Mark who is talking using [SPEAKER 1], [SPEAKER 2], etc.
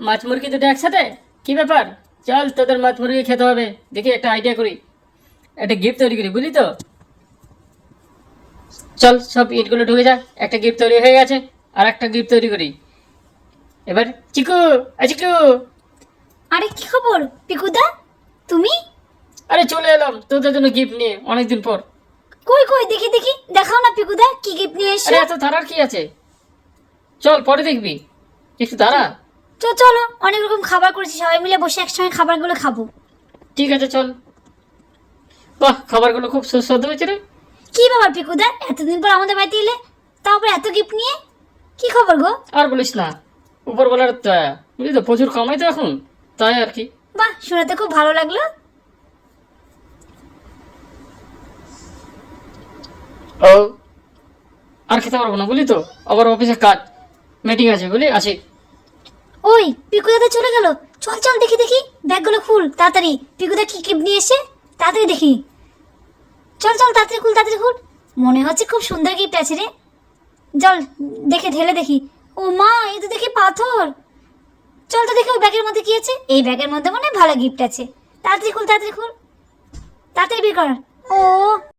[SPEAKER 1] মাছ মুরগি দুটো একসাথে, কি ব্যাপার? চল তোদের মাছ মুরগি খেতে হবে। দেখি একটা আইডিয়া করি, একটা গিফট তৈরি করি, বুঝলি তো? চল সব ইটগুলো ঢুকে যা, একটা গিফট তৈরি হয়ে গেছে, আর একটা গিফট তৈরি করি। এবার চিকু, চিকু,
[SPEAKER 2] আরে কি খবর পিকুদা, তুমি?
[SPEAKER 1] আরে চলে এলাম তোদের জন্য গিফট নিয়ে অনেকদিন পর।
[SPEAKER 2] কই কই দেখি দেখি, দেখাও না পিকুদা, কি গিফট নিয়ে এসছো?
[SPEAKER 1] আরে এত তারার কি আছে, চল পরে দেখবি, একটু দাঁড়া।
[SPEAKER 2] চলো, অনেক রকম খাবার করেছি, সবাই মিলে বসে একসঙ্গে খাবারগুলো খাবো।
[SPEAKER 1] ঠিক আছে চল। বাহ, খাবারগুলো খুব সুস্বাদু হয়েছে রে।
[SPEAKER 2] কি ব্যাপার পিকুদা, এতদিন পর আমাদের বাড়িতে এলে, তাও আবার এত গিফট নিয়ে? কি খবর গো?
[SPEAKER 1] আর বলিস না, উপরবেলার দয়া, বুঝলি তো, প্রচুর কামাই তো এখন, তাই আর কি।
[SPEAKER 2] বাহ, শুনে তো খুব ভালো লাগলো।
[SPEAKER 1] ও, আর খেতে পারবো না বুঝলি তো, আবার অফিসে কাজ, মিটিং আছে বুঝলি, আসি।
[SPEAKER 2] ওই পিকুদা তো চলে গেল, চল চল দেখি দেখি, ব্যাগগুলো খুল তাড়াতাড়ি, পিকুদা কি গিফট নিয়ে এসে তাড়াতাড়ি দেখি। চল চল তাড়াতাড়ি খুল, তাড়াতাড়ি খুল। মনে হচ্ছে খুব সুন্দর গিফট আছে রে, চল দেখে ঢেলে দেখি। ও মা, এই তো দেখি পাথর। চল তো দেখি ওই ব্যাগের মধ্যে কি আছে। এই ব্যাগের মধ্যে মনে হয় ভালো গিফট আছে। তাড়াতাড়ি খুল, তাড়াতাড়ি খুল, তাড়াতাড়ি বের কর। ও